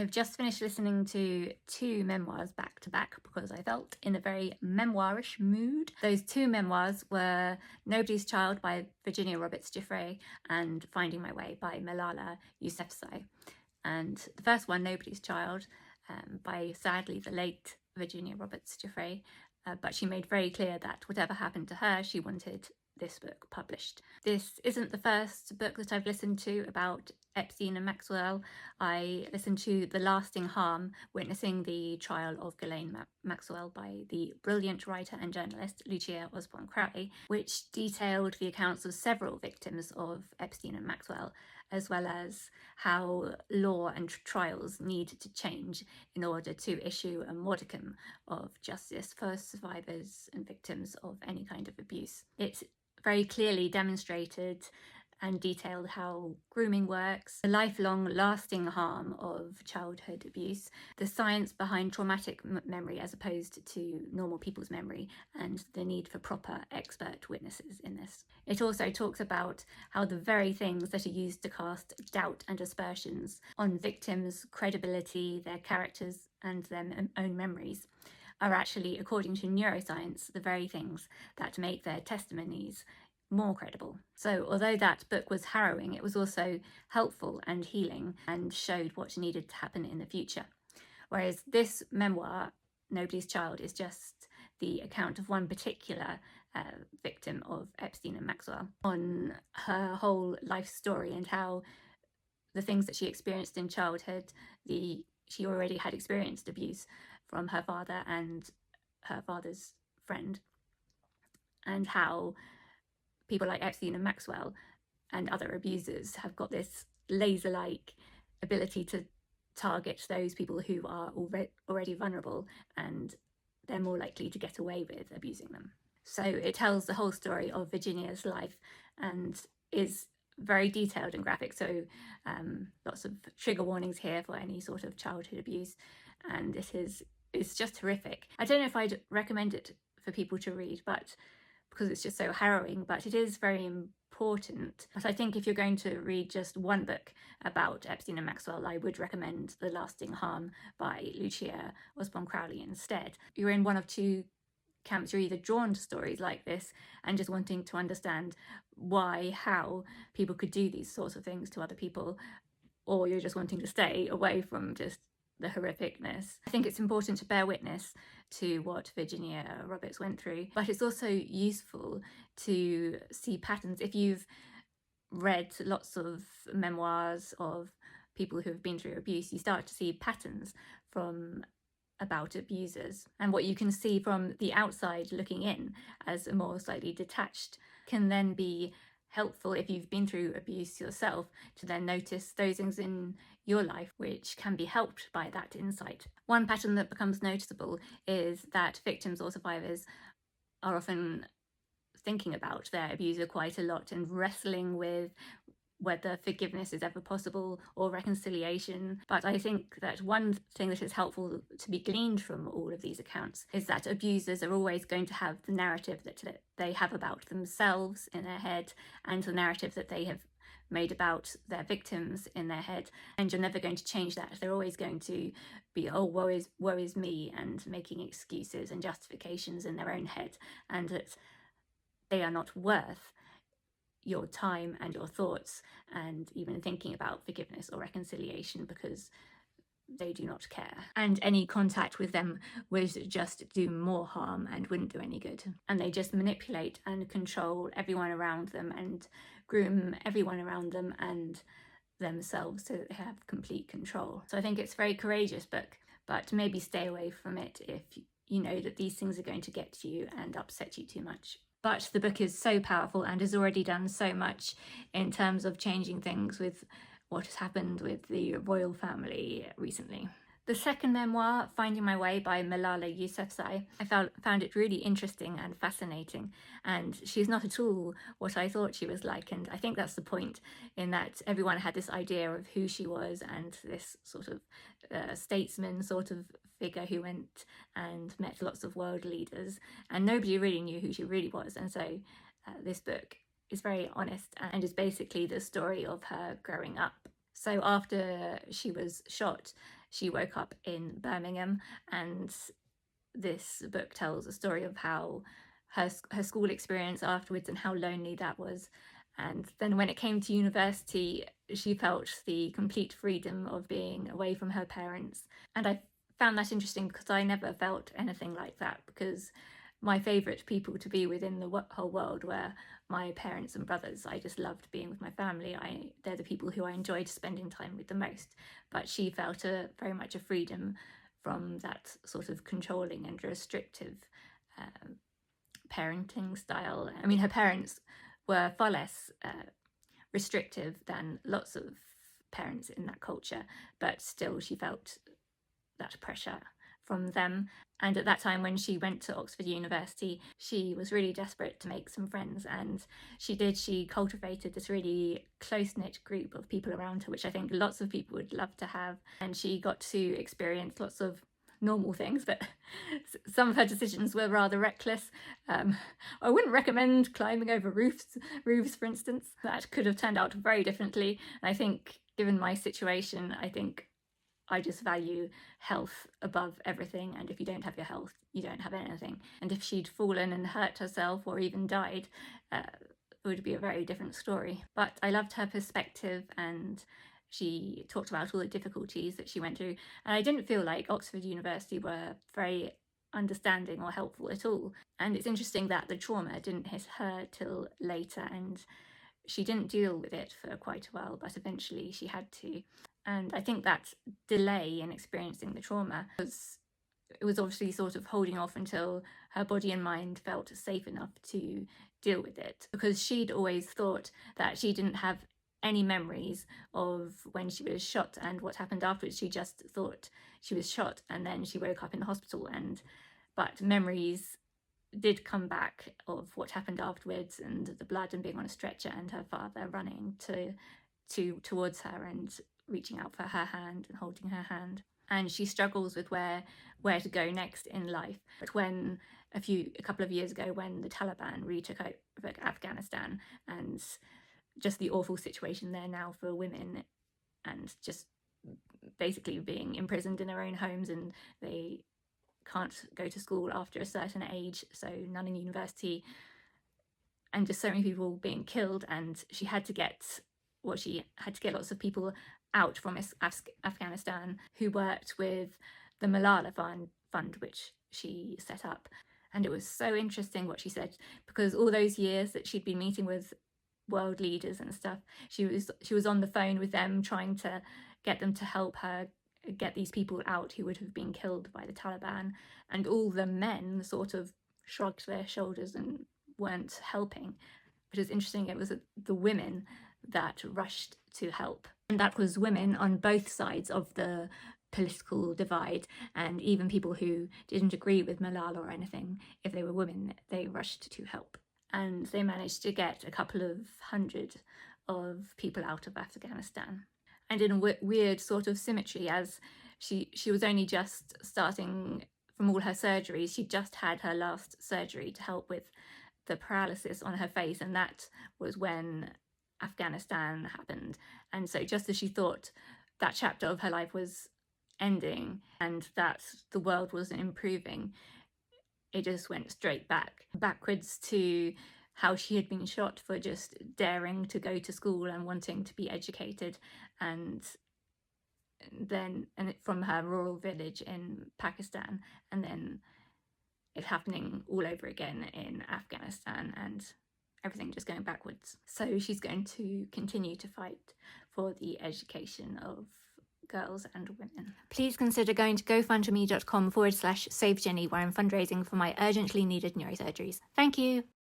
I've just finished listening to two memoirs back to back because I felt in a very memoirish mood. Those two memoirs were Nobody's Child by Virginia Roberts Giuffre and Finding My Way by Malala Yousafzai. And the first one, Nobody's Child, by sadly the late Virginia Roberts Giuffre, but she made very clear that whatever happened to her, she wanted this book published. This isn't the first book that I've listened to about Epstein and Maxwell. I listened to The Lasting Harm, Witnessing the Trial of Ghislaine Maxwell by the brilliant writer and journalist Lucia Osborne-Crowley, which detailed the accounts of several victims of Epstein and Maxwell, as well as how law and trials need to change in order to issue a modicum of justice for survivors and victims of any kind of abuse. It very clearly demonstrated and detailed how grooming works, the lifelong lasting harm of childhood abuse, the science behind traumatic memory as opposed to normal people's memory, and the need for proper expert witnesses in this. It also talks about how the very things that are used to cast doubt and aspersions on victims' credibility, their characters, and their own memories are actually, according to neuroscience, the very things that make their testimonies more credible. So although that book was harrowing, it was also helpful and healing and showed what needed to happen in the future. Whereas this memoir, Nobody's Child, is just the account of one particular victim of Epstein and Maxwell, on her whole life story and how the things that she experienced in childhood, she already had experienced abuse from her father and her father's friend, and how people like Epstein and Maxwell and other abusers have got this laser-like ability to target those people who are already vulnerable, and they're more likely to get away with abusing them. So it tells the whole story of Virginia's life and is very detailed and graphic, so lots of trigger warnings here for any sort of childhood abuse, and it's just horrific. I don't know if I'd recommend it for people to read, but because it's just so harrowing, but it is very important. But I think if you're going to read just one book about Epstein and Maxwell, I would recommend The Lasting Harm by Lucia Osborne-Crowley instead. You're in one of two camps. You're either drawn to stories like this and just wanting to understand how people could do these sorts of things to other people, or you're just wanting to stay away from just the horrificness. I think it's important to bear witness to what Virginia Roberts went through, but it's also useful to see patterns. If you've read lots of memoirs of people who have been through abuse, you start to see patterns about abusers, and what you can see from the outside looking in as a more slightly detached can then be helpful if you've been through abuse yourself, to then notice those things in your life which can be helped by that insight. One pattern that becomes noticeable is that victims or survivors are often thinking about their abuser quite a lot and wrestling with whether forgiveness is ever possible or reconciliation. But I think that one thing that is helpful to be gleaned from all of these accounts is that abusers are always going to have the narrative that they have about themselves in their head, and the narrative that they have made about their victims in their head, and you're never going to change that. They're always going to be, oh, woe is me, and making excuses and justifications in their own head, and that they are not worth your time and your thoughts and even thinking about forgiveness or reconciliation, because they do not care, and any contact with them would just do more harm and wouldn't do any good. And they just manipulate and control everyone around them and groom everyone around them and themselves so that they have complete control. So I think it's a very courageous book, but maybe stay away from it if you know that these things are going to get to you and upset you too much. But the book is so powerful and has already done so much in terms of changing things with what has happened with the royal family recently. The second memoir, Finding My Way by Malala Yousafzai, I found it really interesting and fascinating, and she's not at all what I thought she was like, and I think that's the point, in that everyone had this idea of who she was and this sort of statesman sort of figure who went and met lots of world leaders, and nobody really knew who she really was. And so this book is very honest and is basically the story of her growing up. So after she was shot, she woke up in Birmingham, and this book tells a story of how her school experience afterwards and how lonely that was. And then when it came to university, she felt the complete freedom of being away from her parents. And I found that interesting because I never felt anything like that, because my favourite people to be with in the whole world were my parents and brothers. I just loved being with my family. They're the people who I enjoyed spending time with the most. But she felt very much a freedom from that sort of controlling and restrictive parenting style. I mean, her parents were far less restrictive than lots of parents in that culture, but still she felt that pressure from them. And at that time, when she went to Oxford University, she was really desperate to make some friends, and she cultivated this really close-knit group of people around her, which I think lots of people would love to have. And she got to experience lots of normal things, but some of her decisions were rather reckless. I wouldn't recommend climbing over roofs, for instance. That could have turned out very differently. And I think, given my situation, I think I just value health above everything, and if you don't have your health, you don't have anything. And if she'd fallen and hurt herself or even died, it would be a very different story. But I loved her perspective, and she talked about all the difficulties that she went through. And I didn't feel like Oxford University were very understanding or helpful at all. And it's interesting that the trauma didn't hit her till later, and she didn't deal with it for quite a while, but eventually she had to. And I think that delay in experiencing the trauma was obviously sort of holding off until her body and mind felt safe enough to deal with it, because she'd always thought that she didn't have any memories of when she was shot and what happened afterwards. She just thought she was shot, and then she woke up in the hospital. But memories did come back of what happened afterwards, and the blood and being on a stretcher and her father running towards her and reaching out for her hand and holding her hand. And she struggles with where to go next in life. But when a couple of years ago, when the Taliban retook over Afghanistan, and just the awful situation there now for women, and just basically being imprisoned in their own homes, and they can't go to school after a certain age, so none in university, and just so many people being killed. And she had to get lots of people out from Afghanistan who worked with the Malala Fund, which she set up. And it was so interesting what she said, because all those years that she'd been meeting with world leaders and stuff, she was on the phone with them, trying to get them to help her get these people out who would have been killed by the Taliban. And all the men sort of shrugged their shoulders and weren't helping. Which is interesting, it was the women that rushed to help. And that was women on both sides of the political divide, and even people who didn't agree with Malala or anything, if they were women, they rushed to help. And they managed to get a couple of hundred of people out of Afghanistan. And in a weird sort of symmetry, as she was only just starting from all her surgeries, she just had her last surgery to help with the paralysis on her face, and that was when Afghanistan happened. And so just as she thought that chapter of her life was ending and that the world wasn't improving, it just went straight backwards to how she had been shot for just daring to go to school and wanting to be educated, and from her rural village in Pakistan, and then it happening all over again in Afghanistan, and everything just going backwards. So she's going to continue to fight for the education of girls and women. Please consider going to gofundme.com/SaveJenny, where I'm fundraising for my urgently needed neurosurgeries. Thank you.